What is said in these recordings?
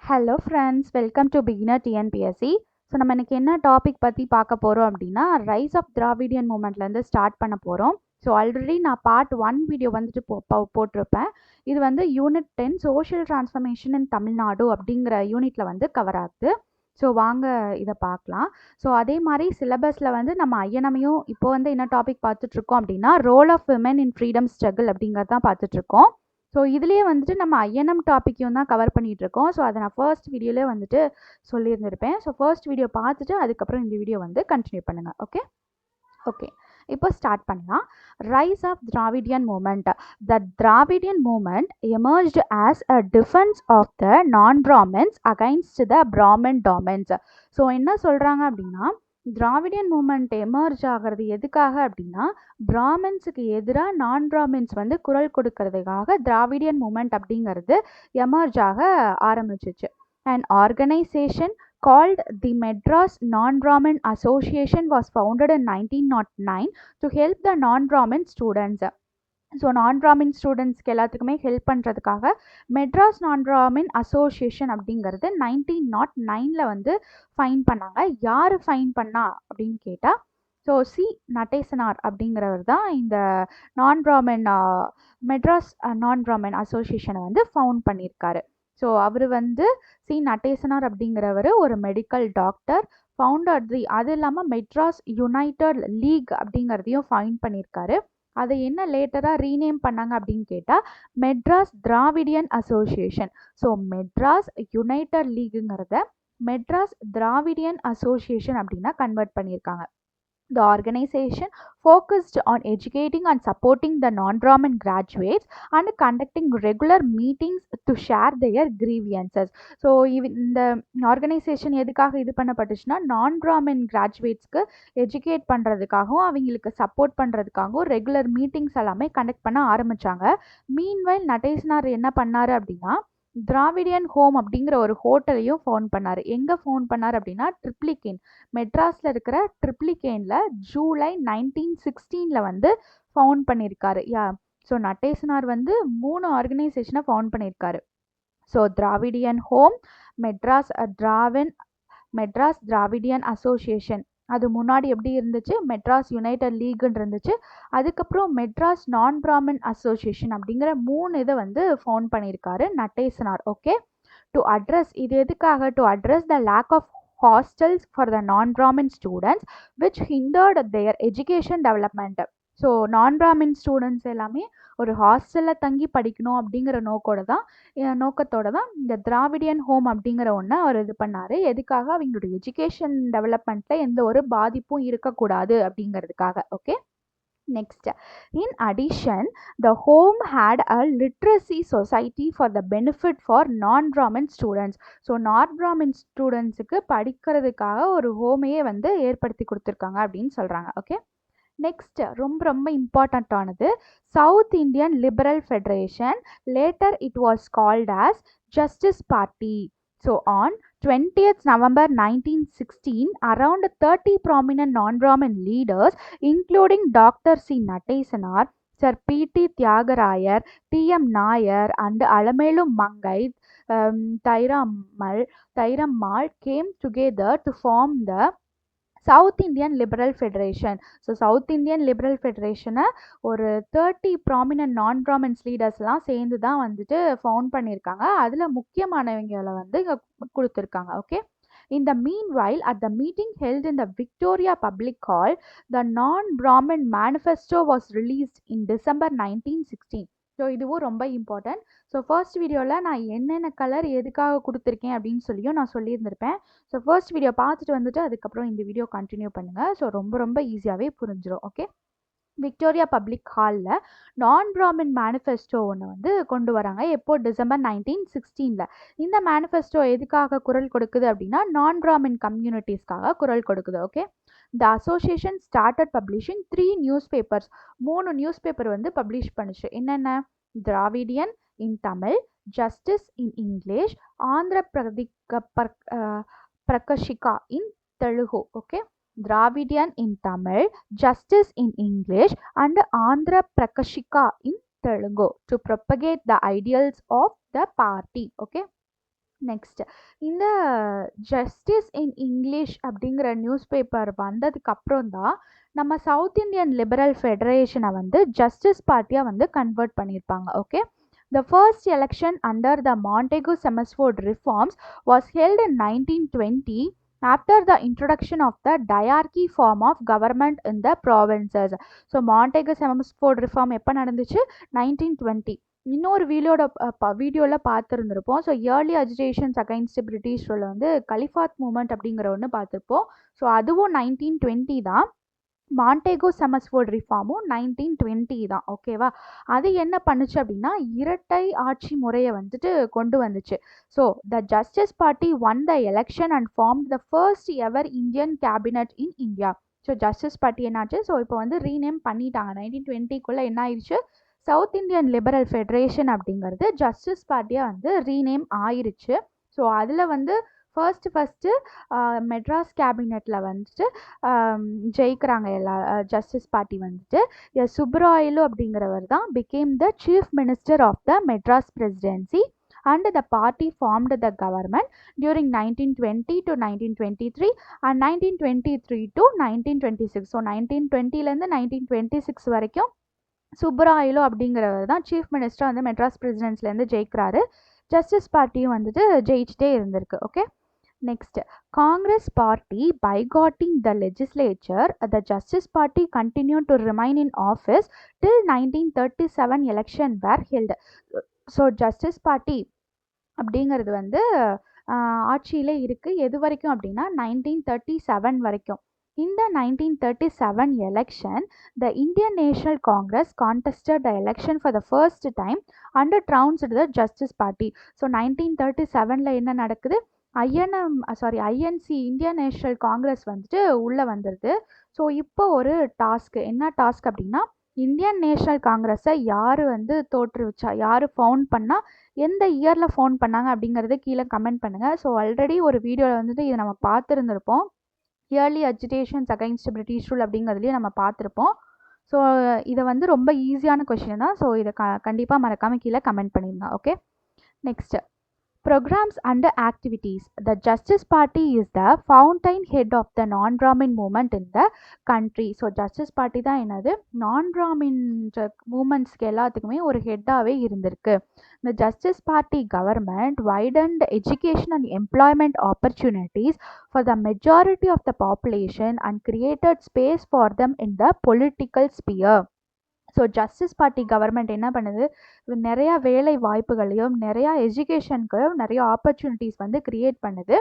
Hello friends, welcome to beginner TNPSC. So நம்ம இன்னைக்கு என்ன டாபிக் பற்றி பார்க்க போகிறோம் அப்படின்னா, ரைஸ் ஆஃப் திராவிடியன் மூமெண்ட்லேருந்து ஸ்டார்ட் பண்ண போகிறோம். ஸோ ஆல்ரெடி நான் பார்ட் 1 வீடியோ வந்துட்டு போட்டிருப்பேன். இது வந்து யூனிட் 10 சோஷியல் டிரான்ஸ்ஃபர்மேஷன் இன் தமிழ்நாடு அப்படிங்கிற யூனிட்டில் வந்து கவர் ஆகுது. ஸோ வாங்க இதை பார்க்கலாம். ஸோ அதே மாதிரி சிலபஸில் வந்து நம்ம ஐஎன்எம்மையும் இப்போ வந்து என்ன டாபிக் பார்த்துட்ருக்கோம் அப்படின்னா, role of women in freedom struggle அப்படிங்கிறது தான் பார்த்துட்ருக்கோம். ஸோ இதுலேயே வந்துட்டு நம்ம ஐஎன்எம் டாப்பிக்கையும் தான் கவர் பண்ணிகிட்ருக்கோம். ஸோ அதை நான் ஃபர்ஸ்ட் வீடியோவில் வந்துட்டு சொல்லியிருந்திருப்பேன். ஸோ ஃபர்ஸ்ட் வீடியோ பார்த்துட்டு அதுக்கப்புறம் இந்த வீடியோ வந்து கண்டினியூ பண்ணுங்கள். ஓகே, இப்போ ஸ்டார்ட் பண்ணலாம். Rise of Dravidian movement. The Dravidian movement emerged as a defence of the non Brahmins against the Brahmin dominance. So என்ன சொல்கிறாங்க அப்படின்னா, திராவிடியன் மூமெண்ட் எமர்ஜ் ஆகிறது எதுக்காக அப்படின்னா, பிராமின்ஸுக்கு எதிராக நான் பிராமின்ஸ் வந்து குரல் கொடுக்கறதுக்காக திராவிடியன் மூமெண்ட் அப்படிங்கிறது எமர்ஜ் ஆக ஆரம்பிச்சிச்சு. And organisation called the Madras Non-Brahmin Association was founded in 1909 to help the non-Brahmin students. So non Brahmin ஸ்டூடெண்ட்ஸ்க்கு எல்லாத்துக்குமே ஹெல்ப் பண்ணுறதுக்காக மெட்ராஸ் நான் பிராமின் அசோசியேஷன் அப்படிங்கிறது 1909 வந்து ஃபைன் பண்ணாங்க. யார் ஃபைன் பண்ணா அப்படின்னு கேட்டால், ஸோ சி நடேசனார் அப்படிங்கிறவர் தான் இந்த நான் பிராமின் மெட்ராஸ் நான் பிராமின் அசோசியேஷனை வந்து ஃபவுண்ட் பண்ணியிருக்காரு. ஸோ அவர் வந்து சி நடேசனார் அப்படிங்கிறவர் ஒரு மெடிக்கல் டாக்டர், ஃபவுண்டர் அது இல்லாமல் மெட்ராஸ் யுனைடெட் லீக் அப்படிங்கிறதையும் ஃபைன் பண்ணியிருக்காரு. அதை என்ன லேட்டராக ரீநேம் பண்ணாங்க அப்படின்னு கேட்டால் Madras Dravidian Association. So Madras United லீக்குங்கிறத மெட்ராஸ் திராவிடியன் அசோசியேஷன் அப்படின்னா கன்வெர்ட் பண்ணியிருக்காங்க. The organization focused on educating and supporting the non-Brahmin graduates and conducting regular meetings to share their grievances. So இந்த ஆர்கனைசேஷன் எதுக்காக இது பண்ணப்பட்டுச்சுன்னா, நான் பிராமின் கிராஜுவேட்ஸ்க்கு எஜுகேட் பண்ணுறதுக்காகவும் அவங்களுக்கு சப்போர்ட் பண்ணுறதுக்காகவும் ரெகுலர் மீட்டிங்ஸ் எல்லாமே conduct பண்ண ஆரம்பித்தாங்க. மீன்வைல் நடேசனார் என்ன பண்ணார் அப்படின்னா, திராவிடியன் ஹோம் அப்படிங்கிற ஒரு ஹோட்டலையும் ஃபவுண்ட் பண்ணார். எங்கே ஃபவுண்ட் பண்ணார் அப்படின்னா, ட்ரிப்ளிகேன், மெட்ராஸில் இருக்கிற ட்ரிப்ளிகேனில் ஜூலை 1916 வந்து ஃபவுண்ட் பண்ணியிருக்காரு. ஸோ நடேசனார் வந்து 3 ஆர்கனைசேஷனை ஃபவுண்ட் பண்ணியிருக்காரு. So Dravidian home, Madras Dravidian association, அது முன்னாடி எப்படி இருந்துச்சு, மெட்ராஸ் யுனைடெட் லீக்னு இருந்துச்சு. அதுக்கப்புறம் மெட்ராஸ் நான் பிராமின் அசோசியேஷன் அப்படிங்கிற 3 இதை வந்து ஃபவுண்ட் பண்ணியிருக்காரு நடேசனார். ஓகே, டு அட்ரஸ், இது எதுக்காக, to address the lack of hostels for the non Brahmin students which hindered their education development. So non Brahmin students எல்லாமே ஒரு ஹாஸ்டலில் தங்கி படிக்கணும் அப்படிங்கிற நோக்கத்தோட தான் இந்த திராவிடியன் ஹோம் அப்படிங்கிற ஒன்று அவர் இது பண்ணார். எதுக்காக, அவங்களுடைய எஜுகேஷன் டெவலப்மெண்ட்டில் எந்த ஒரு பாதிப்பும் இருக்கக்கூடாது அப்படிங்கிறதுக்காக. Okay, next, in addition the home had a literacy society for the benefit for non-Brahmin students. So non Brahmin ஸ்டூடெண்ட்ஸுக்கு படிக்கிறதுக்காக ஒரு ஹோமையே வந்து ஏற்படுத்தி கொடுத்துருக்காங்க அப்படின்னு சொல்கிறாங்க. ஓகே, நெக்ஸ்ட் ரொம்ப இம்பார்ட்டண்ட்டானது South Indian Liberal Federation. Later it was called as Justice Party. So on 20th November 1916, around 30 prominent non-Brahmin leaders, including Dr. C. Natesanar, Sir P.T. Tyagarayan, T.M. Nair, and Alamelu Mangai Thairammal came together to form the South Indian Liberal Federation. So South Indian Liberal ஃபெடரேஷனை ஒரு 30 prominent நான் Brahmins லீடர்ஸ்லாம் சேர்ந்து தான் வந்துட்டு found பண்ணியிருக்காங்க. அதில் முக்கியமானவங்களை வந்து இங்கே கொடுத்துருக்காங்க. Okay, in the meanwhile, at the meeting held in the Victoria Public Hall, the non-Brahmin manifesto was released in December 1916. So இதுவும் ரொம்ப இம்பார்ட்டன்ட். ஸோ ஃபர்ஸ்ட் வீடியோவில் நான் என்னென்ன கலர் எதுக்காக கொடுத்துருக்கேன் அப்படின்னு சொல்லியும் நான் சொல்லியிருந்திருப்பேன். ஸோ ஃபர்ஸ்ட் வீடியோ பார்த்துட்டு வந்துட்டு அதுக்கப்புறம் இந்த வீடியோ கண்டினியூ பண்ணுங்கள். ஸோ ரொம்ப ஈஸியாகவே புரிஞ்சிடும். ஓகே, விக்டோரியா பப்ளிக் ஹாலில் நான் பிராமின் மேனிஃபெஸ்டோ ஒன்று வந்து கொண்டு வராங்க. எப்போ, டிசம்பர் 1916. இந்த மேனிஃபெஸ்டோ எதுக்காக குரல் கொடுக்குது அப்படின்னா, நான் பிராமின் கம்யூனிட்டிஸ்க்காக குரல் கொடுக்குது. Okay, the association started publishing 3 news papers. 3 news paper வந்து பப்ளிஷ் பண்ணுச்சு. என்னென்ன, Dravidian in Tamil, Justice in English, Andhra Prakashika in Telugu. Okay, Dravidian in Tamil, Justice in English, and Andhra Prakashika in Telugu to propagate the ideals of the party. Okay. Next இந்த justice in English அப்படிங்கிற news paper வந்ததுக்கு அப்புறம் தான் நம்ம south Indian Liberal ஃபெடரேஷனை வந்து justice பார்ட்டியாக வந்து convert பண்ணியிருப்பாங்க. Okay, the first election under the Montagu-Chelmsford reforms was held in 1920 after the introduction of the diarchy form of government in the provinces. So Montagu-Chelmsford reform எப்போ நடந்துச்சு? 1920. இன்னொரு வீடியோவில் பார்த்துருந்துருப்போம். So early agitations against British rule வந்து Khilafat moment அப்படிங்கிற ஒன்று பார்த்துருப்போம். So அதுவும் 1920 தான். மாண்டேகோ-செமஸ்ஃபோர்ட் ரிஃபார்மும் 1920 தான். ஓகேவா? அது என்ன பண்ணுச்சு அப்படின்னா இரட்டை ஆட்சி முறையை வந்துட்டு கொண்டு வந்துச்சு. So the justice party won the election and form the first ever Indian cabinet in India. So justice party என்னாச்சு? ஸோ இப்போ வந்து ரீநேம் பண்ணிட்டாங்க. 1920 என்ன ஆயிடுச்சு? சவுத் இந்தியன் லிபரல் ஃபெடரேஷன் அப்படிங்கிறது ஜஸ்டிஸ் பார்ட்டியாக வந்து ரீநேம் ஆயிருச்சு. ஸோ அதில் வந்து ஃபர்ஸ்ட்டு மெட்ராஸ் கேபினெட்டில் வந்துட்டு ஜெயிக்கிறாங்க எல்லா ஜஸ்டிஸ் பார்ட்டி வந்துட்டு. சுப்ராயலு அப்படிங்கிறவர் தான் became the chief minister of the Madras presidency and the party formed the government during 1920 to 1923 and 1923 to 1926. So 1920லேருந்து 1926 வரைக்கும் சுப்பராயலு அப்படிங்கிறவர் தான் சீஃப் மினிஸ்டர் வந்து மெட்ராஸ் பிரசிடென்சிலேருந்து ஜெயிக்கிறாரு. ஜஸ்டிஸ் பார்ட்டியும் வந்துட்டு ஜெயிச்சுட்டே இருந்திருக்கு. Okay, next Congress party boycotting the legislature. The justice Party continue to remain in office till 1937 election were held. So justice Party அப்படிங்கிறது வந்து ஆட்சியிலே இருக்குது. எது வரைக்கும் அப்படின்னா 1937 வரைக்கும். In the 1937 election, the Indian National Congress contested the election for the first time and trounced the Justice Party. So 1937ல என்ன நடக்குது? ஐஎன்சி இந்தியன் நேஷனல் காங்கிரஸ் வந்துட்டு உள்ளே வந்துடுது. ஸோ இப்போ ஒரு டாஸ்க், என்ன டாஸ்க் அப்படின்னா இந்தியன் நேஷனல் காங்கிரஸை யார் வந்து தோற்றுவிச்சா, யார் ஃபவுண்ட் பண்ணால், எந்த இயரில் ஃபவுண்ட் பண்ணாங்க அப்படிங்கிறது கீழே கமெண்ட் பண்ணுங்கள். ஸோ ஆல்ரெடி ஒரு வீடியோவில் வந்துட்டு இதை நம்ம பார்த்துருந்துருப்போம். Early agitations against British rule அப்படிங்கிறதுலேயே நம்ம பார்த்துருப்போம். ஸோ இதை வந்து ரொம்ப ஈஸியான கொஷின் தான். ஸோ இதை கண்டிப்பாக மறக்காமல் கீழே கமெண்ட் பண்ணிடுங்க. Okay, next programs and activities. The Justice Party is the fountainhead of the non-Brahmin movement in the country. So justice party தான் என்னது, நான்-பிராமின் மூமெண்ட்ஸ்க்கு எல்லாத்துக்குமே ஒரு ஹெட்டாகவே இருந்திருக்கு. The Justice Party government widened education and employment opportunities for the majority of the population and created space for them in the political sphere. So justice party government என்ன பண்ணுது, நிறையா வேலை வாய்ப்புகளையும் நிறையா எஜுகேஷனுக்கும் நிறைய ஆப்பர்ச்சுனிட்டிஸ் வந்து க்ரியேட் பண்ணுது.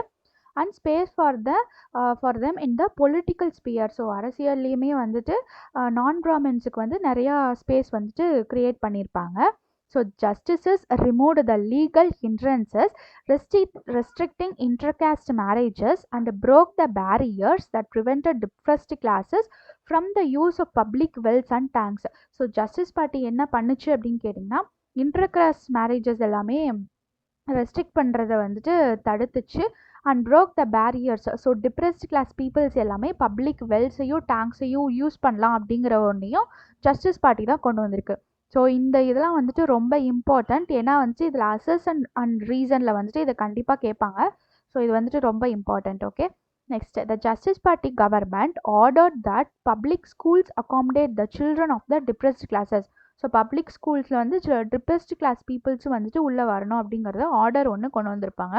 And space for them in the political sphere. So அரசியல்லையுமே வந்துட்டு நான் பிராமின்ஸுக்கு வந்து நிறையா ஸ்பேஸ் வந்துட்டு க்ரியேட் பண்ணியிருப்பாங்க. So justices removed the legal hindrances restricting intercaste marriages and broke the barriers that prevented depressed classes from the use of public wells and tanks. So justice party என்ன பண்ணுச்சு அப்படின்னு கேட்டிங்கன்னா இன்டர்காஸ்ட் மேரேஜஸ் எல்லாமே restrict பண்ணுறதை வந்துட்டு தடுத்துச்சு. And broke the barriers. So depressed class peoples எல்லாமே public வெல்ஸையும் டேங்க்ஸையும் யூஸ் பண்ணலாம் அப்படிங்கிற ஒன்றையும் ஜஸ்டிஸ் பார்ட்டி தான் கொண்டு வந்திருக்கு. ஸோ இந்த இதெல்லாம் வந்துட்டு ரொம்ப இம்பார்ட்டண்ட். ஏன்னா வந்துட்டு இதில் அசஸ் அண்ட் ரீசனில் வந்துட்டு இதை கண்டிப்பாக கேட்பாங்க. ஸோ இது வந்துட்டு ரொம்ப important. Okay, next the justice party government ordered that public schools accommodate the children of the depressed classes. So public ஸ்கூல்ஸில் வந்து டிப்ரெஸ்ட் கிளாஸ் பீப்புள்ஸும் வந்துட்டு உள்ளே வரணும் அப்படிங்கிறத ஆர்டர் ஒன்று கொண்டு வந்திருப்பாங்க.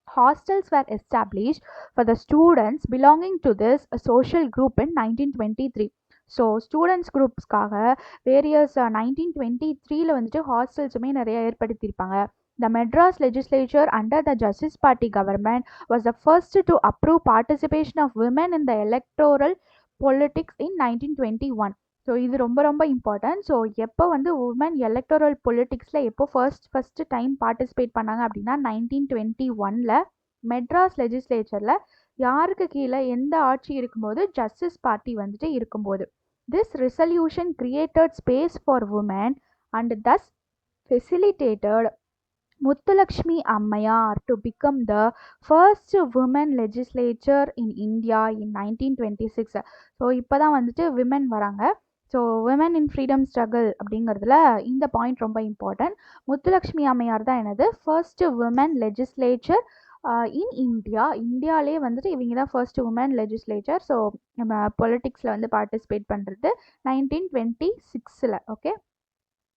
Hostels were established for the students belonging to this social group in 1923. So students குரூப்ஸ்க்காக வேரியஸ் 1923ல் வந்துட்டு ஹாஸ்டல்ஸுமே நிறைய ஏற்படுத்தியிருப்பாங்க. The Madras legislature under the Justice Party government was the first to approve participation of women in the electoral politics in 1921. So இது ரொம்ப ரொம்ப important. So எப்போ வந்து உமன் எலக்டோரல் பொலிட்டிக்ஸில் எப்போ ஃபர்ஸ்ட் டைம் பார்ட்டிசிபேட் பண்ணாங்க அப்படின்னா 1921ல் மெட்ராஸ் லெஜிஸ்லேச்சரில் யாருக்கு கீழே எந்த ஆட்சி இருக்கும்போது ஜஸ்டிஸ் பார்ட்டி வந்துட்டு இருக்கும்போது. This resolution created space for women and thus facilitated Muthulakshmi அம்மையார் to become the first woman legislature in India in 1926. So இப்போ தான் வந்துட்டு விமன் வராங்க. So women in freedom struggle அப்படிங்கிறதுல இந்த பாயிண்ட் ரொம்ப இம்பார்ட்டன்ட். முத்துலக்ஷ்மி அம்மையார் தான் என்னது ஃபர்ஸ்ட் விமன் லெஜிஸ்லேச்சர் இன் இந்தியாவிலே வந்துட்டு இவங்க தான் ஃபர்ஸ்ட் உமன் லெஜிஸ்லேச்சர். ஸோ நம்ம பொலிட்டிக்ஸில் வந்து பார்ட்டிசிபேட் பண்ணுறது 1926. Okay,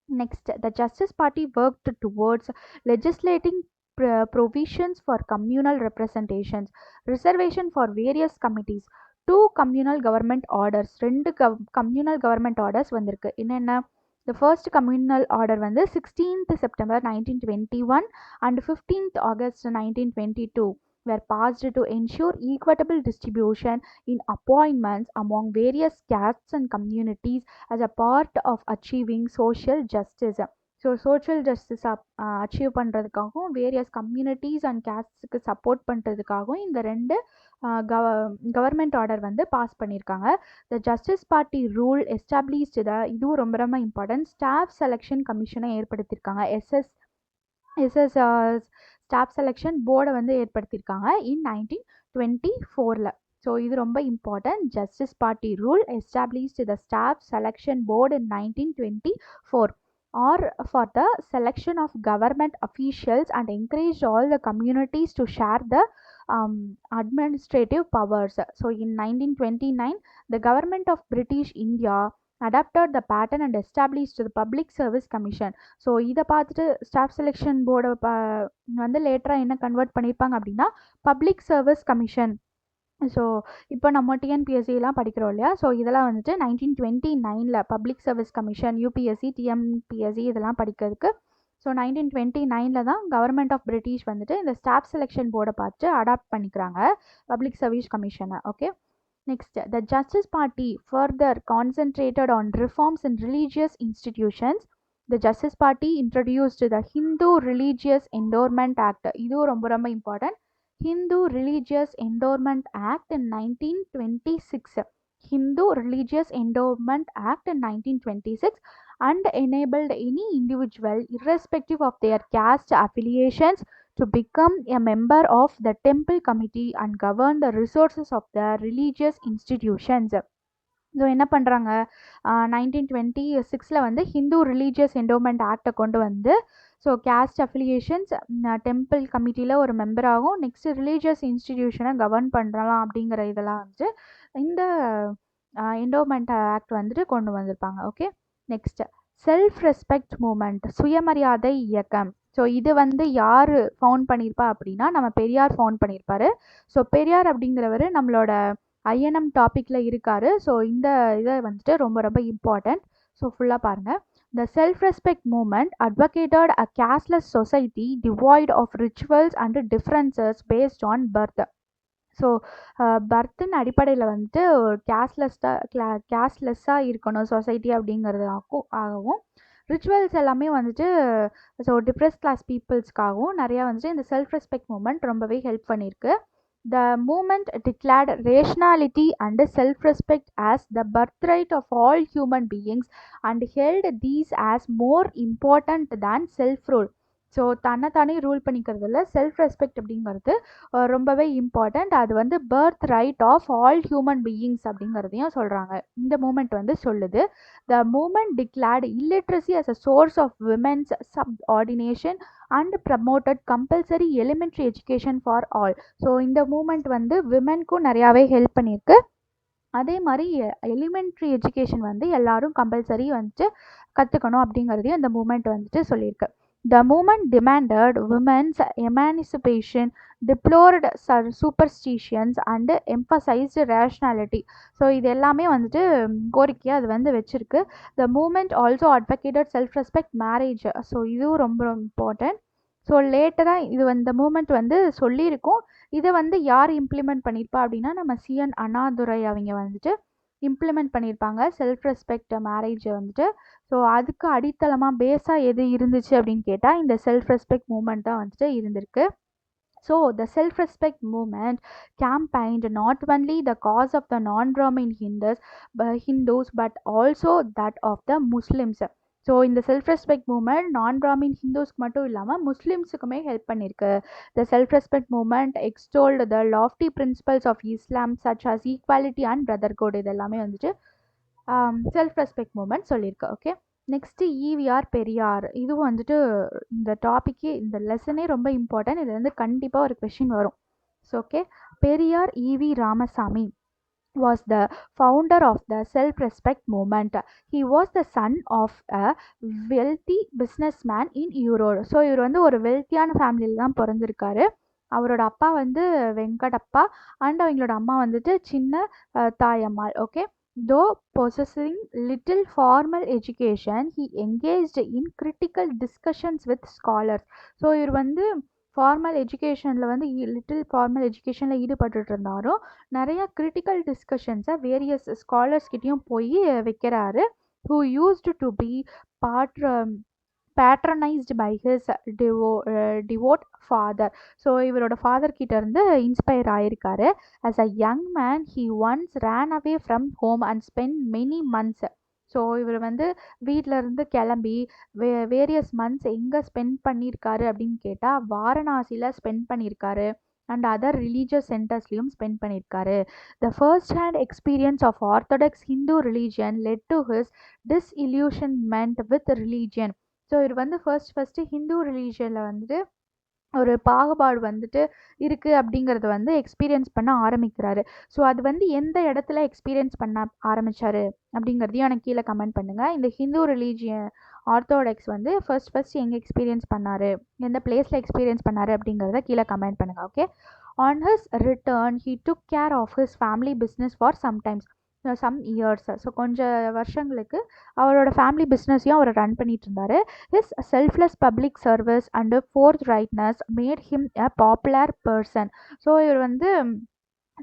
next, the Justice Party worked towards legislating provisions for communal representations, reservation for various committees, two communal government orders, ரெண்டு communal government orders வந்திருக்கு. என்னென்ன? The first communal order வந்து 16th September 1921 and 15th August 1922 were passed to ensure equitable distribution in appointments among various castes and communities as a part of achieving social justice. So social justice achieve பண்ணுறதுக்காகவும் various communities and கேஸ்ட்ஸுக்கு support பண்ணுறதுக்காகவும் இந்த ரெண்டு government order வந்து pass பண்ணியிருக்காங்க. The justice party rule established இதுவும் ரொம்ப ரொம்ப இம்பார்ட்டன்ட், ஸ்டாஃப் செலெக்ஷன் கமிஷனை ஏற்படுத்தியிருக்காங்க. எஸ்எஸ் ஸ்டாஃப் செலெக்ஷன் போர்டை வந்து ஏற்படுத்தியிருக்காங்க இன் 1924. ஸோ இது ரொம்ப important. Justice party rule established the staff selection board in 1924 or for the selection of government officials and encouraged all the communities to share the administrative powers. So in 1929 the government of British India adopted the pattern and established the Public Service Commission. So இதை பார்த்துட்டு staff selection போர்டை வந்து லேட்டராக என்ன convert பண்ணியிருப்பாங்க அப்படின்னா public service commission. So இப்போ நம்ம டிஎன்பிஎஸ்சிலாம் படிக்கிறோம் இல்லையா, ஸோ இதெல்லாம் வந்துட்டு 1929 public service commission, UPSC, TNPSC இதெல்லாம் படிக்கிறதுக்கு. ஸோ 1929 தான் கவர்மெண்ட் ஆஃப் பிரிட்டிஷ் வந்துட்டு இந்த ஸ்டாஃப் செலெக்ஷன் போர்டை பார்த்து அடாப்ட் பண்ணிக்கிறாங்க பப்ளிக் சர்வீஸ் கமிஷனை. Okay, next, the justice party further concentrated on reforms in religious institutions. The justice party introduced the Hindu religious endowment act. இதுவும் ரொம்ப ரொம்ப important. Hindu Religious Endowment Act in 1926. Hindu Religious Endowment Act in 1926 and enabled any individual irrespective of their caste affiliations to become a member of the temple committee and govern the resources of the religious institutions. So என்ன பண்ணுறாங்க, 1926 வந்து Hindu religious endowment ஆக்டை கொண்டு வந்து so caste affiliations temple கமிட்டியில் ஒரு மெம்பராகும், next religious இன்ஸ்டிடியூஷனை govern பண்ணலாம் அப்படிங்கிற இதெல்லாம் வந்து இந்த என்டோமெண்ட் ஆக்ட் வந்துட்டு கொண்டு வந்திருப்பாங்க. Okay, next, self respect movement, சுயமரியாதை இயக்கம். ஸோ இது வந்து யார் ஃபவுண்ட் பண்ணியிருப்பா அப்படின்னா நம்ம பெரியார் ஃபவுண்ட் பண்ணியிருப்பாரு. ஸோ பெரியார் அப்படிங்கிறவர் நம்மளோட ஐஎன்எம் டாப்பிக்கில் இருக்காரு. ஸோ இந்த இதை வந்துட்டு ரொம்ப ரொம்ப இம்பார்ட்டண்ட். ஸோ ஃபுல்லாக பாருங்கள். The self-respect movement advocated a casteless society devoid of rituals and differences based on birth. So பர்த்தின் அடிப்படையில் வந்துட்டு ஒரு கேஸ்லெஸ்ஸாக இருக்கணும் சொசைட்டி அப்படிங்கிறது ஆகவும் ரிச்சுவல்ஸ் எல்லாமே வந்துட்டு ஸோ டிப்ரெஸ் கிளாஸ் பீப்புள்ஸ்க்காகவும் நிறையா வந்துட்டு இந்த செல்ஃப் ரெஸ்பெக்ட் மூமெண்ட் ரொம்பவே ஹெல்ப் பண்ணியிருக்கு. The movement declared rationality and self-respect as the birthright of all human beings and held these as more important than self-rule. So தன்னைத்தானே ரூல் பண்ணிக்கிறதுல self respect அப்படிங்கிறது ரொம்பவே important. அது வந்து birth right of all human beings அப்படிங்கிறதையும் சொல்கிறாங்க. இந்த movement வந்து சொல்லுது. The movement declared illiteracy as a source of women's subordination and promoted compulsory elementary education for all. So இந்த மூமெண்ட் வந்து விமென்க்கும் நிறையாவே ஹெல்ப் பண்ணியிருக்கு. அதே மாதிரி எலிமெண்ட்ரி எஜுகேஷன் வந்து எல்லாரும் கம்பல்சரி வந்துட்டு கற்றுக்கணும் அப்படிங்கிறதையும் இந்த மூமெண்ட் வந்துட்டு சொல்லியிருக்கு. The movement demanded women's emancipation, deplored superstitions and emphasized rationality. So இது எல்லாமே வந்துட்டு கோரிக்கை அது வந்து வச்சுருக்கு. The movement also advocated self-respect marriage. So இதுவும் ரொம்ப இம்பார்ட்டன்ட். ஸோ லேட்டராக இது இந்த மூமெண்ட் வந்து சொல்லியிருக்கோம். இதை வந்து யார் இம்ப்ளிமெண்ட் பண்ணியிருப்பா அப்படின்னா நம்ம சிஎன் அண்ணாதுரை அவங்க வந்துட்டு இம்ப்ளிமெண்ட் பண்ணியிருப்பாங்க செல்ஃப் ரெஸ்பெக்ட் மேரேஜ் வந்துட்டு. ஸோ அதுக்கு அடித்தளமாக பேஸாக எது இருந்துச்சு அப்படின்னு கேட்டால் இந்த செல்ஃப் ரெஸ்பெக்ட் மூமெண்ட் தான் வந்துட்டு இருந்திருக்கு. So the self respect movement campaigned not only the cause of the non-Brahmin Hindus but also that of the Muslims. So இந்த self respect movement non Brahmin ஹிந்துஸ்க்கு மட்டும் இல்லாமல் முஸ்லிம்ஸுக்குமே ஹெல்ப் பண்ணியிருக்கு. The self respect movement extolled the lofty principles of Islam such as equality and brotherhood. இது எல்லாமே வந்துட்டு self respect movement சொல்லியிருக்கு. Okay, next EVR Periyar. இதுவும் வந்துட்டு இந்த டாப்பிக்கே இந்த லெசனே ரொம்ப இம்பார்ட்டன்ட். இது வந்து கண்டிப்பாக ஒரு கொஷின் வரும். So okay, Periyar EV Ramasamy was the founder of the self-respect movement. He was the son of a wealthy businessman in Europe. So இவர் வந்து ஒரு வெல்த்தியான ஃபேமிலியில் தான் பிறந்திருக்காரு. அவரோட அப்பா வந்து வெங்கடப்பா அண்ட் அவங்களோட அம்மா வந்துட்டு சின்ன தாயம்மாள். ஓகே, தோ possessing little formal education, he engaged in critical discussions with scholars. So இவர் வந்து ஃபார்மல் எஜுகேஷனில் வந்து லிட்டில் ஃபார்மல் எஜுகேஷனில் ஈடுபட்டுட்டு இருந்தாலும் நிறையா கிரிட்டிக்கல் டிஸ்கஷன்ஸை வேரியஸ் ஸ்காலர்ஸ்கிட்டையும் போய் வைக்கிறாரு. Who used to be patronized by his devout father. So இவரோட ஃபாதர் கிட்ட இருந்து இன்ஸ்பயர் ஆயிருக்காரு. as a young man he once ran away from home and spent many months. So இவர் வந்து வீட்டில் இருந்து கிளம்பி வேரியஸ் மந்த்ஸ் எங்கே ஸ்பெண்ட் பண்ணியிருக்காரு அப்படின்னு கேட்டால் வாரணாசியில் ஸ்பெண்ட் பண்ணியிருக்காரு அண்ட் அதர் ரிலீஜியஸ் சென்டர்ஸ்லையும் ஸ்பெண்ட் பண்ணியிருக்காரு. The first hand experience of orthodox Hindu religion led to his disillusionment with religion. So இவர் வந்து ஃபர்ஸ்ட் ஹிந்து ரிலீஜியனில் வந்துட்டு ஒரு பாகுபாடு வந்துட்டு இருக்குது அப்படிங்கிறத வந்து எக்ஸ்பீரியன்ஸ் பண்ண ஆரம்பிக்கிறாரு. ஸோ அது வந்து எந்த இடத்துல எக்ஸ்பீரியன்ஸ் பண்ண ஆரம்பித்தார் அப்படிங்கிறதையும் எனக்கு கீழே கமெண்ட் பண்ணுங்கள். இந்த ஹிந்து ரிலீஜியன் ஆர்த்தோடாக்ஸ் வந்து ஃபர்ஸ்ட் எங்கே எக்ஸ்பீரியன்ஸ் பண்ணார், எந்த பிளேஸில் எக்ஸ்பீரியன்ஸ் பண்ணார் அப்படிங்கிறத கீழே கமெண்ட் பண்ணுங்கள். Okay, on his return he took care of his family business for some years. So கொஞ்சம் வருஷங்களுக்கு அவரோட ஃபேமிலி பிஸ்னஸையும் அவர் ரன் பண்ணிட்டு இருந்தார். His selfless public service and forthrightness made him a popular person. So இவர் வந்து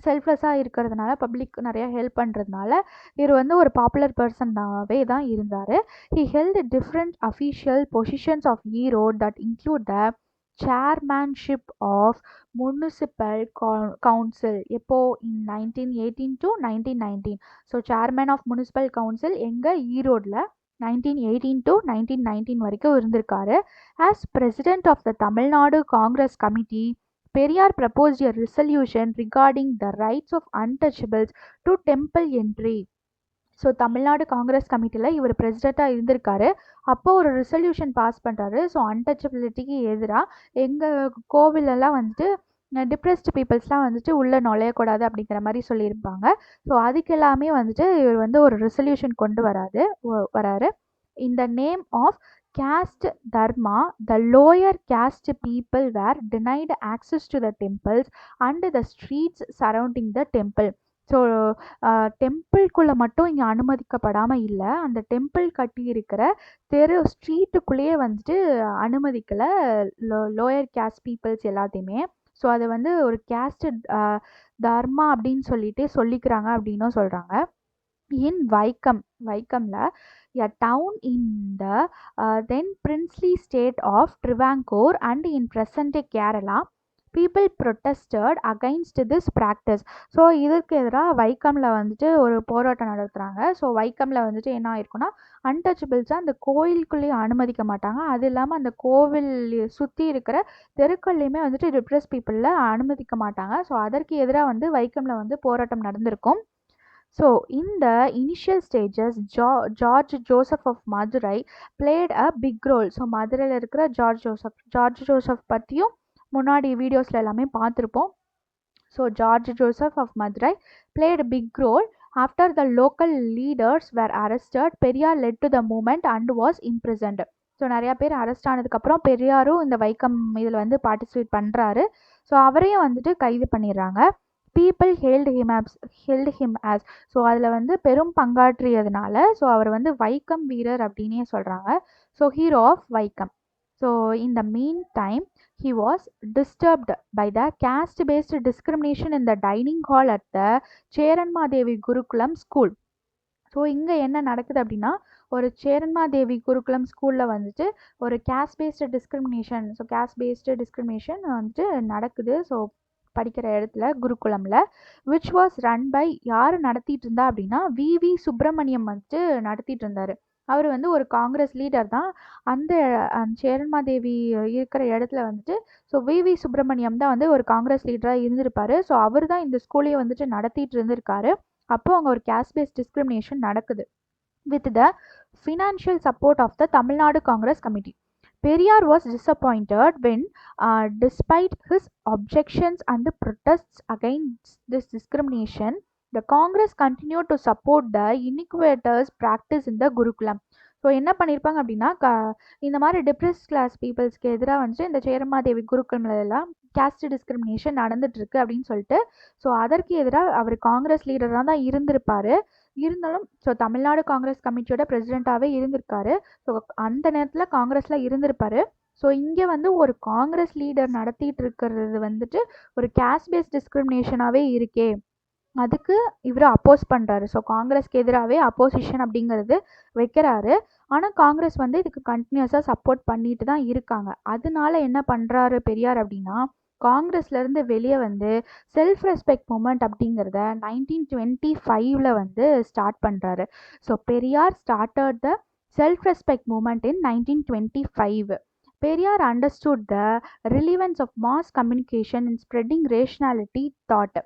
செல்ஃப்லெஸ்ஸாக இருக்கிறதுனால பப்ளிக் நிறையா ஹெல்ப் பண்ணுறதுனால இவர் வந்து ஒரு பாப்புலர் பர்சனாகவே தான் இருந்தார். He held different official positions of Erode that include the chairmanship of municipal council எப்போ in 1918 to 1919. So chairman of municipal council எங்கே ஈரோடில் 1918 to 1919 வரைக்கும் இருந்திருக்காரு. as president of the Tamil Nadu Congress Committee, Periyar proposed a resolution regarding the rights of untouchables to temple entry. So Tamil Nadu Congress கமிட்டியில் இவர் பிரசிடெண்ட்டாக இருந்திருக்காரு. அப்போ ஒரு ரிசல்யூஷன் பாஸ் பண்ணுறாரு. ஸோ அன்டச்சபிலிட்டிக்கு எதிராக எங்கள் கோவிலெல்லாம் வந்துட்டு டிப்ரெஸ்டு பீப்புள்ஸ்லாம் வந்துட்டு உள்ளே நுழையக்கூடாது அப்படிங்கிற மாதிரி சொல்லியிருப்பாங்க. ஸோ அதுக்கெல்லாமே வந்துட்டு இவர் வந்து ஒரு ரிசல்யூஷன் கொண்டு வராரு. In the name of caste dharma, the lower caste people were denied access to the temples and the streets surrounding the temple. So டெம்பிள்குள்ளே மட்டும் இங்கே அனுமதிக்கப்படாமல் இல்லை, அந்த டெம்பிள் கட்டி இருக்கிற ஸ்ட்ரீட்டுக்குள்ளேயே வந்துட்டு அனுமதிக்கலை லோயர் கேஸ்ட் பீப்புள்ஸ் எல்லாத்தையுமே. ஸோ அது வந்து ஒரு கேஸ்ட் தர்மா அப்படின்னு சொல்லிக்கிறாங்க அப்படின்னும் சொல்கிறாங்க. in வைக்கம்ல a town in the then princely state of Travancore and in present day Kerala, people protested against this practice. So இதற்கு எதிராக வைக்கம்ல வந்துட்டு ஒரு போராட்டம் நடத்துகிறாங்க. ஸோ வைக்கம்ல வந்துட்டு என்ன ஆயிருக்குன்னா அன்டச்சபிள்ஸாக அந்த கோயிலுக்குள்ளேயே அனுமதிக்க மாட்டாங்க. அது இல்லாமல் அந்த கோவில் சுற்றி இருக்கிற தெருக்கள்லையுமே வந்துட்டு டிப்ரெஸ் பீப்புளில் அனுமதிக்க மாட்டாங்க. ஸோ அதற்கு எதிராக வந்து வைக்கம்ல வந்து போராட்டம் நடந்திருக்கும். So, in the initial stages, George Joseph of Madurai played a big role. So, மதுரையில் இருக்கிற ஜார்ஜ் ஜோசப் பற்றியும் முன்னாடி வீடியோஸில் எல்லாமே பார்த்துருப்போம். So George Joseph of Madurai played a big role. After the local leaders were arrested, Periyar led to the movement and was imprisoned. So நிறையா பேர் arrest ஆனதுக்கப்புறம் பெரியாரும் இந்த வைக்கம் இதில் வந்து பார்ட்டிசிபேட் பண்ணுறாரு. ஸோ அவரையும் வந்துட்டு கைது பண்ணிடுறாங்க. people held him as. So அதில் வந்து பெரும் பங்காற்றியதுனால ஸோ அவர் வந்து வைக்கம் வீரர் அப்படின்னே சொல்கிறாங்க. So hero of Vaikom. So in the meantime he was disturbed by the caste based discrimination in the dining hall at the Cheranmahadevi Gurukulam school. So இங்கே என்ன நடக்குது அப்படின்னா ஒரு சேரன்மாதேவி குருகுலம் ஸ்கூலில் வந்துட்டு ஒரு கேஸ்ட் பேஸ்டு டிஸ்கிரிமினேஷன் வந்துட்டு நடக்குது. ஸோ படிக்கிற இடத்துல குருகுலமில் விச் வாஸ் ரன் பை யார் நடத்திட்டு இருந்தா அப்படின்னா விவி சுப்பிரமணியம் வந்துட்டு நடத்திட்டு இருந்தார். அவர் வந்து ஒரு காங்கிரஸ் லீடர் தான். அந்த சேரன்மாதேவி இருக்கிற இடத்துல வந்துட்டு ஸோ விவி சுப்பிரமணியம் தான் வந்து ஒரு காங்கிரஸ் லீடராக இருந்திருப்பார். ஸோ அவர் தான் இந்த ஸ்கூலையே வந்துட்டு நடத்திட்டு இருந்திருக்காரு. அப்போது அங்கே ஒரு கேஸ்ட் பேஸ்ட் டிஸ்கிரிமினேஷன் நடக்குது. with the financial support of the Tamil Nadu Congress Committee. Periyar was disappointed when, despite his objections and the protests against this discrimination, the Congress continued to support the iniquitous practice in the Gurukulam. So என்ன பண்ணியிருப்பாங்க அப்படின்னா இந்த மாதிரி depress class பீப்புள்ஸ்க்கு எதிராக வந்துட்டு இந்த சேரமாதேவி குருகுலம்ல எல்லாம் caste discrimination நடந்துட்டு இருக்கு அப்படின்னு சொல்லிட்டு, ஸோ அதற்கு எதிராக அவர் காங்கிரஸ் லீடராக தான் இருந்திருப்பாரு. இருந்தாலும் ஸோ தமிழ்நாடு காங்கிரஸ் கமிட்டியோட பிரசிடெண்ட்டாகவே இருந்திருக்காரு. ஸோ அந்த நேரத்தில் காங்கிரஸில் இருந்திருப்பாரு. ஸோ இங்கே வந்து ஒரு காங்கிரஸ் லீடர் நடத்திட்டு இருக்கிறது வந்துட்டு ஒரு கேஸ்ட் பேஸ்ட் டிஸ்கிரிமினேஷனாகவே இருக்கே, அதுக்கு இவர் அப்போஸ் பண்ணுறாரு. ஸோ காங்கிரஸ்க்கு எதிராகவே அப்போசிஷன் அப்படிங்கிறது வைக்கிறாரு. ஆனால் காங்கிரஸ் வந்து இதுக்கு கண்டினியூஸாக சப்போர்ட் பண்ணிட்டு தான் இருக்காங்க. அதனால என்ன பண்ணுறாரு பெரியார் அப்படின்னா, காங்கிரஸ்லேருந்து வெளியே வந்து செல்ஃப் ரெஸ்பெக்ட் மூமெண்ட் அப்படிங்கிறத 1925 வந்து ஸ்டார்ட் பண்ணுறாரு. So Periyar started the self respect movement in 1925. Periyar understood the relevance of mass communication in spreading rationality thought.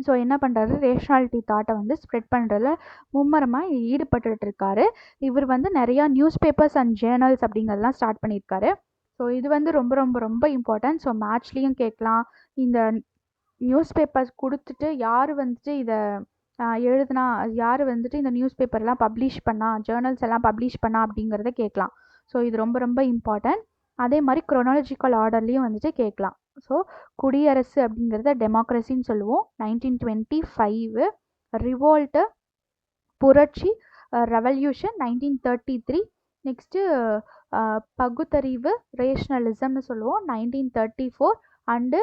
So என்ன பண்ணுறாரு, ரேஷனாலிட்டி தாட்டை வந்து ஸ்ப்ரெட் பண்ணுறதுல மும்மரமாக ஈடுபட்டுட்டு இருக்காரு. இவர் வந்து நிறையா நியூஸ் பேப்பர்ஸ் அண்ட் ஜேர்னல்ஸ் அப்படிங்கிறதெல்லாம் ஸ்டார்ட் பண்ணியிருக்காரு. ஸோ இது வந்து ரொம்ப ரொம்ப ரொம்ப இம்பார்ட்டன்ட். ஸோ மேட்ச்லேயும் கேட்கலாம். இந்த நியூஸ் பேப்பர்ஸ் கொடுத்துட்டு யார் வந்துட்டு இதை எழுதுனா, யார் வந்துட்டு இந்த நியூஸ் பேப்பர்லாம் பப்ளிஷ் பண்ணா, ஜேர்னல்ஸ் எல்லாம் பப்ளிஷ் பண்ணா அப்படிங்கிறத கேட்கலாம். ஸோ இது ரொம்ப ரொம்ப இம்பார்ட்டன்ட். அதே மாதிரி குரோனாலஜிக்கல் ஆர்டர்லேயும் வந்துட்டு கேட்கலாம். ஸோ குடியரசு அப்படிங்கிறத டெமோக்ரஸின்னு சொல்லுவோம். 1925 ரிவோல்ட்டு புரட்சி ரெவல்யூஷன் 1933. நெக்ஸ்ட்டு பகுத்தறிவு ரேஷனலிசம்னு சொல்லுவோம் 1934. அண்டு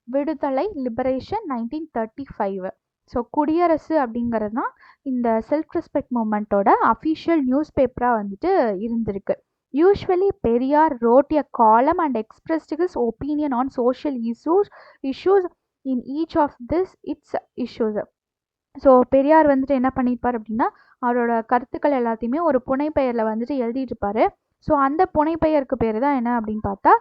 விடுதலை லிபரேஷன் 1935. ஸோ குடியரசு அப்படிங்கிறது தான் இந்த செல்ஃப் ரெஸ்பெக்ட் மூமெண்ட்டோட அஃபிஷியல் நியூஸ் பேப்பராக வந்துட்டு இருந்திருக்கு. Usually, Periyar wrote a column and expressed his opinion on social issues in each of its issues. So Periyar வந்துட்டு என்ன பண்ணியிருப்பார் அப்படின்னா, அவரோட கருத்துக்கள் எல்லாத்தையுமே ஒரு புனைப்பெயரில் வந்துட்டு எழுதிட்டு இருப்பார். ஸோ அந்த புனைப்பெயருக்கு பேர் தான் என்ன அப்படின்னு பார்த்தா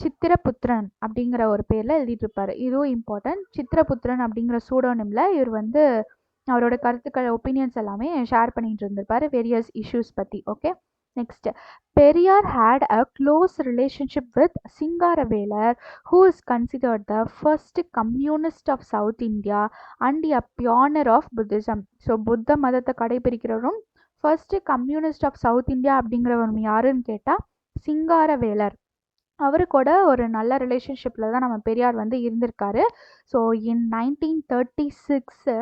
சித்திரபுத்திரன் அப்படிங்கிற ஒரு பேரில் எழுதிட்டு இருப்பார். இதுவும் இம்பார்ட்டன்ட். சித்திரபுத்திரன் அப்படிங்கிற சூடோனிமில் இவர் வந்து அவரோட கருத்துக்கள் ஒப்பீனியன்ஸ் எல்லாமே ஷேர் பண்ணிட்டு இருந்திருப்பார் வேரியஸ் இஷ்யூஸ் பற்றி. Okay, next, Periyar had a close relationship with Singaravelar, who is considered the first communist of South India and a pioneer of Buddhism. So புத்த மதத்தை கடைபிடிக்கிறவரும் first communist of south India அப்படிங்கிறவரும் யாருன்னு கேட்டால் சிங்காரவேலர். அவரு கூட ஒரு நல்ல ரிலேஷன்ஷிப்பில் தான் நம்ம பெரியார் வந்து இருந்திருக்காரு. So in 1936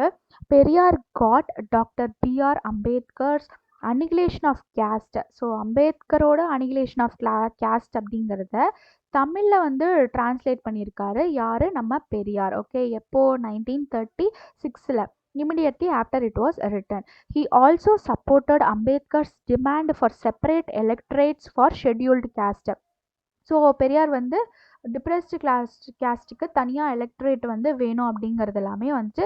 Periyar got doctor BR Ambedkar's annihilation of caste. So அம்பேத்கரோட அனிகிலேஷன் ஆஃப் கேஸ்ட் அப்படிங்கிறத தமிழில் வந்து டிரான்ஸ்லேட் பண்ணியிருக்காரு யார், நம்ம பெரியார். ஓகே, எப்போ 1936. Immediately after it was written. He also supported Ambedkar's demand for separate electorates for scheduled caste. So Periyar வந்து depressed கேஸ்ட்டுக்கு தனியாக எலக்ட்ரேட் வந்து வேணும் அப்படிங்கிறது எல்லாமே வந்துட்டு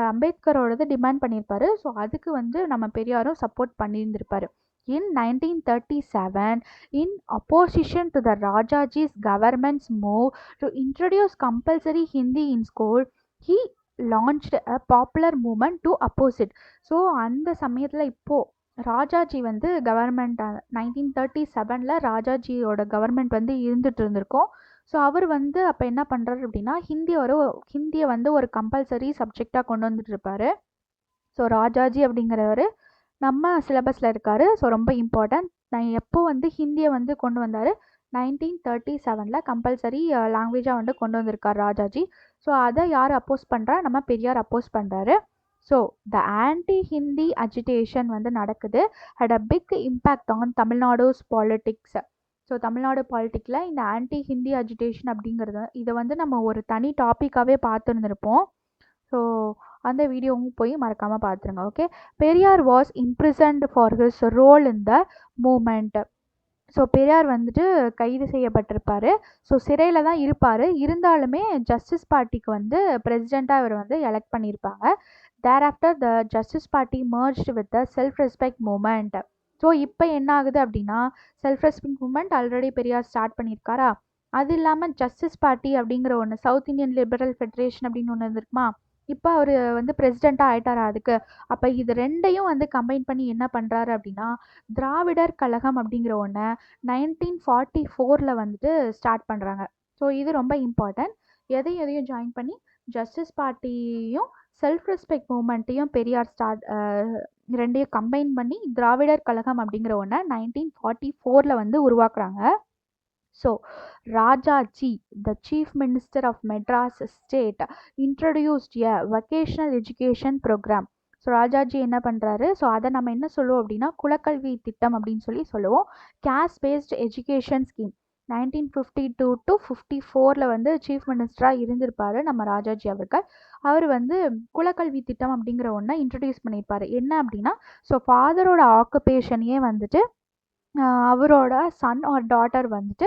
அம்பேத்கரோடது டிமாண்ட் பண்ணியிருப்பாரு. ஸோ அதுக்கு வந்து நம்ம பெரியாரும் support பண்ணியிருந்திருப்பாரு. In 1937, in opposition to the Rajaji's government's move to introduce compulsory Hindi in school, he launched a popular movement to oppose it. So அந்த சமயத்தில் இப்போது ராஜாஜி வந்து கவர்மெண்ட் 1937 ராஜாஜியோட கவர்மெண்ட் வந்து இருந்துட்டு இருந்திருக்கோம். ஸோ அவர் வந்து அப்போ என்ன பண்ணுறாரு அப்படின்னா ஹிந்தியை வந்து ஒரு கம்பல்சரி சப்ஜெக்டாக கொண்டு வந்துட்டு இருப்பார். ஸோ ராஜாஜி அப்படிங்கிறவர் நம்ம சிலபஸில் இருக்கார். ஸோ ரொம்ப இம்பார்ட்டன்ட். எப்போ வந்து ஹிந்தியை வந்து கொண்டு வந்தார், 1937 கம்பல்சரி லாங்குவேஜாக வந்து கொண்டு வந்திருக்கார் ராஜாஜி. ஸோ அதை யார் அப்போஸ் பண்ணுறா, நம்ம பெரியார் அப்போஸ் பண்ணுறாரு. ஸோ த ஆன்டி-ஹிந்தி அஜிடேஷன் வந்து நடக்குது. Had a big impact on Tamil Nadu's politics. So Tamil Nadu பாலிட்டிக்கில் இந்த ஆன்டி-ஹிந்தி அஜிடேஷன் அப்படிங்கிறது இதை வந்து நம்ம ஒரு தனி டாப்பிக்காகவே பார்த்துருந்துருப்போம். ஸோ அந்த வீடியோவும் போய் மறக்காமல் பார்த்துருங்க. Okay, Periyar was imprisoned for his role in the movement. So Periyar வந்துட்டு கைது செய்யப்பட்டிருப்பார். ஸோ சிறையில் தான் இருப்பார். இருந்தாலுமே ஜஸ்டிஸ் பார்ட்டிக்கு வந்து பிரசிடெண்ட்டாக இவர் வந்து எலெக்ட் பண்ணியிருப்பாங்க. Thereafter, the Justice Party merged with the self-respect movement. So இப்போ என்ன ஆகுது அப்படின்னா, self respect movement already Periyar start பண்ணியிருக்காரா, அது இல்லாமல் ஜஸ்டிஸ் பார்ட்டி அப்படிங்கிற ஒன்று, சவுத் இந்தியன் லிபரல் ஃபெடரேஷன் அப்படின்னு ஒன்று இருந்திருக்குமா, இப்போ அவர் வந்து பிரசிடெண்ட்டாக ஆயிட்டாரா அதுக்கு. அப்போ இது ரெண்டையும் வந்து கம்பைன் பண்ணி என்ன பண்ணுறாரு அப்படின்னா திராவிடர் கழகம் அப்படிங்கிற ஒன்று 1944 வந்துட்டு ஸ்டார்ட் பண்ணுறாங்க. ஸோ இது ரொம்ப இம்பார்ட்டன்ட். எதையும் ஜாயின் பண்ணி ஜஸ்டிஸ் பார்ட்டியும் செல்ஃப் ரெஸ்பெக்ட் மூமெண்ட்டையும் பெரியார் ரெண்டையும் கம்பைன் பண்ணி திராவிடர் கழகம் அப்படிங்கிற ஒன்றை 1944 வந்து உருவாக்குறாங்க. So Rajaji, the chief minister of Madras state, introduced a vocational education program. So Rajaji என்ன பண்ணுறாரு, ஸோ அதை நம்ம என்ன சொல்லுவோம் அப்படின்னா குலக்கல்வி திட்டம் அப்படின்னு சொல்லுவோம். Caste based education scheme 1952 to 54 வந்து சீஃப் மினிஸ்டராக இருந்திருப்பார் நம்ம ராஜாஜி அவர்கள். அவர் வந்து குலக்கல்வி திட்டம் அப்படிங்கிற ஒன்றை இன்ட்ரடியூஸ் பண்ணியிருப்பார். என்ன அப்படின்னா ஸோ ஃபாதரோட ஆக்குபேஷனையே வந்துட்டு அவரோட சன் ஆர் டாட்டர் வந்துட்டு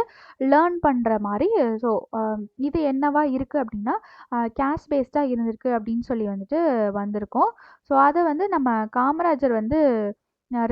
லேர்ன் பண்ணுற மாதிரி. ஸோ இது என்னவா இருக்குது அப்படின்னா கேஸ்ட் பேஸ்டாக இருந்திருக்கு அப்படின்னு வந்துட்டு வந்திருக்கோம். ஸோ அதை வந்து நம்ம காமராஜர் வந்து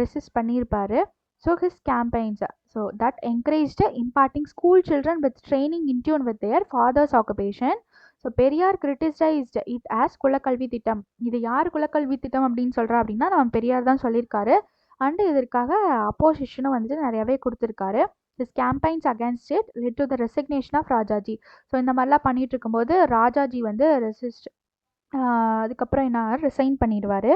ரெசிஸ்ட் பண்ணியிருப்பார். So his campaigns so that encouraged imparting school children with training in tune with their fathers occupation. So Periyar criticized it as Kulakkalvi Thittam. இது யார் குலக்கல்வி திட்டம் அப்படின்னு சொல்கிறா அப்படின்னா நம்ம பெரியார் தான் சொல்லியிருக்காரு. அண்டு இதற்காக அப்போசிஷனும் வந்துட்டு நிறையவே கொடுத்துருக்காரு. This campaigns against it led to the resignation of Rajaji. So இந்த மாதிரிலாம் பண்ணிட்டு இருக்கும்போது ராஜாஜி வந்து அதுக்கப்புறம் என்ன ரிசைன் பண்ணிடுவார்.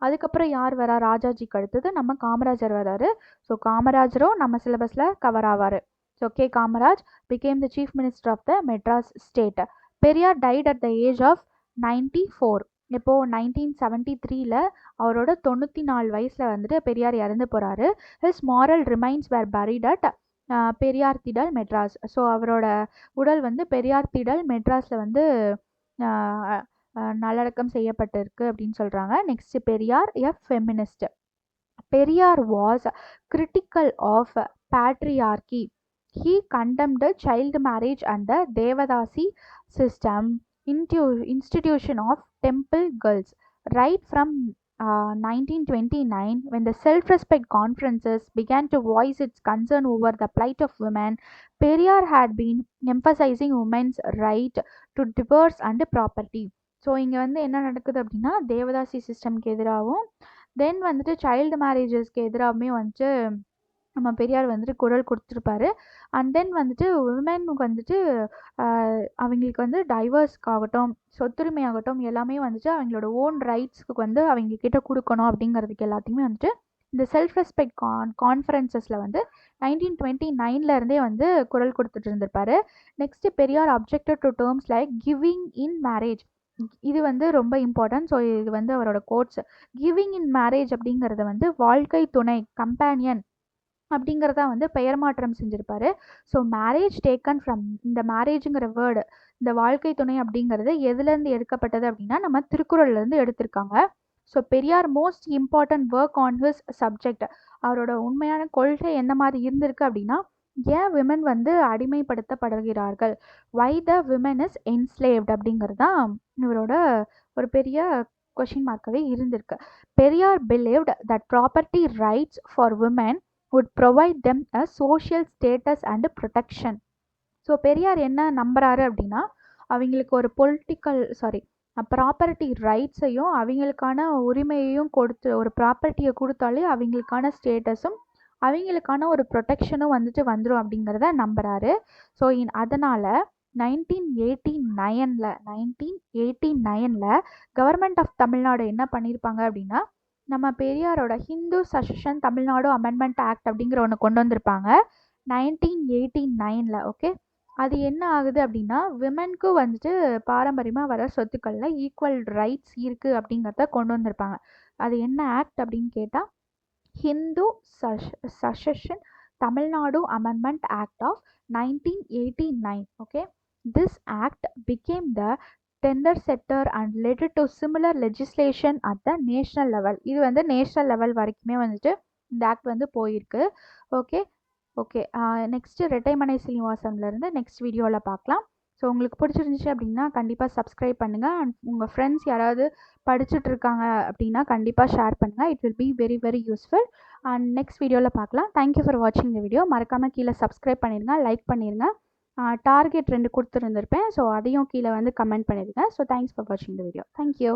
அதுக்கப்புறம் யார் வரா ராஜாஜிக்கு அடுத்தது நம்ம காமராஜர் வராரு. ஸோ காமராஜரும் நம்ம சிலபஸில் கவர் ஆவார். So K Kamaraj became the chief minister of the Madras state. Periyar died at the age of 94. இப்போது 1973 அவரோட 94 வயசில் வந்துட்டு பெரியார் இறந்து போகிறாரு. His mortal remains were buried at Periyar Thidal Madras. So அவரோட உடல் வந்து பெரியார் திடல் மெட்ராஸில் வந்து நல்லடக்கம் செய்யப்பட்டிருக்கு அப்படின்னு சொல்கிறாங்க. Next Periyar a feminist. Periyar was critical of patriarchy. He condemned child marriage and the Devadasi system, institution of temple girls. Right from 1929, when the self-respect conferences began to voice its concern over the plight of women, Periyar had been emphasizing women's right to divorce and property. So இங்கே வந்து என்ன நடக்குது அப்படின்னா தேவதாசி சிஸ்டம்க்கு எதிராகவும் தென் வந்துட்டு child மேரேஜஸ்க்கு எதிராகவுமே வந்துட்டு நம்ம பெரியார் வந்துட்டு குரல் கொடுத்துருப்பாரு. அண்ட் தென் வந்துட்டு உமனுக்கு வந்துட்டு அவங்களுக்கு வந்து டைவர்ஸ்க்காகட்டும் சொத்துரிமை ஆகட்டும் எல்லாமே வந்துட்டு அவங்களோட ஓன் ரைட்ஸ்க்கு வந்து அவங்க கிட்ட கொடுக்கணும் அப்படிங்கிறதுக்கு எல்லாத்தையுமே வந்துட்டு இந்த செல்ஃப் ரெஸ்பெக்ட் கான்ஃபரன்சஸில் வந்து 1929 வந்து குரல் கொடுத்துட்டு இருந்திருப்பாரு. Next Periyar objected to terms like giving in marriage. இது வந்து ரொம்ப இம்பார்ட்டன்ட். ஸோ இது வந்து அவரோட கோட்ஸ். கிவிங் இன் மேரேஜ் அப்படிங்கிறத வந்து வாழ்க்கை துணை கம்பேனியன் அப்படிங்கிறத வந்து பெயர் மாற்றம் செஞ்சுருப்பாரு. ஸோ மேரேஜ் டேக்கன் ஃப்ரம் இந்த மேரேஜுங்கிற வேர்டு இந்த வாழ்க்கை துணை அப்படிங்கிறது எதுலேருந்து எடுக்கப்பட்டது அப்படின்னா நம்ம திருக்குறள்லேருந்து எடுத்திருக்காங்க. So Periyar most important work on his subject. அவரோட உண்மையான கொள்கை எந்த மாதிரி இருந்திருக்கு அப்படின்னா ஏன் விமன் வந்து அடிமைப்படுத்தப்படுகிறார்கள், வை த விமன் இஸ் என்ஸ்லேவ்ட் அப்படிங்கிறது தான் இவரோட ஒரு பெரிய கொஷின் மார்க்காகவே இருந்திருக்கு. Periyar believed that property rights for women would provide them a social status and protection. So Periyar என்ன நம்புறாரு அப்படின்னா அவங்களுக்கு ஒரு ப்ராப்பர்ட்டி ரைட்ஸையும் அவங்களுக்கான உரிமையையும் கொடுத்து ஒரு ப்ராப்பர்ட்டியை கொடுத்தாலே அவங்களுக்கான ஸ்டேட்டஸும் அவங்களுக்கான ஒரு ப்ரொடெக்ஷனும் வந்துட்டு வந்துடும் அப்படிங்கிறத நம்புறாரு. ஸோ அதனால் 1989 கவர்மெண்ட் ஆஃப் தமிழ்நாடு என்ன பண்ணியிருப்பாங்க அப்படின்னா நம்ம பெரியாரோட Hindu succession Tamil Nadu amendment act அப்படிங்கிற ஒன்று கொண்டு வந்திருப்பாங்க 1989. ஓகே, அது என்ன ஆகுது அப்படின்னா விமனுக்கு வந்துட்டு பாரம்பரியமாக வர சொத்துக்களில் ஈக்குவல் ரைட்ஸ் இருக்குது அப்படிங்கிறத கொண்டு வந்திருப்பாங்க. அது என்ன ஆக்ட் அப்படின்னு கேட்டால் Hindu succession Tamil Nadu amendment act of 1989. Okay, this act became the trend setter and related to similar legislation at the national level. இது வந்து நேஷ்னல் லெவல் வரைக்குமே வந்துட்டு இந்த ஆக்ட் வந்து போயிருக்கு. ஓகே நெக்ஸ்ட்டு ரெட்டைமனை சீனிவாசன்லேருந்து நெக்ஸ்ட் வீடியோவில் பார்க்கலாம். ஸோ உங்களுக்கு பிடிச்சிருந்துச்சு அப்படின்னா கண்டிப்பாக சப்ஸ்கிரைப் பண்ணுங்கள். அண்ட் உங்கள் ஃப்ரெண்ட்ஸ் யாராவது படிச்சுட்டு இருக்காங்க அப்படின்னா கண்டிப்பாக ஷேர் பண்ணுங்கள். It will be very very useful. And next வீடியோவில் பார்க்கலாம். தேங்க்யூ ஃபார் வாட்சிங் த வீடியோ. மறக்காமல் கீழே சப்ஸ்கிரைப் பண்ணிடுங்க, லைக் பண்ணிடுங்க. டார்கெட் 2 கொடுத்துருந்துருப்பேன். ஸோ அதையும் கீழே வந்து கமெண்ட் பண்ணிடுங்க. ஸோ தேங்க்ஸ் ஃபார் வாட்சிங் த வீடியோ. தேங்க்யூ.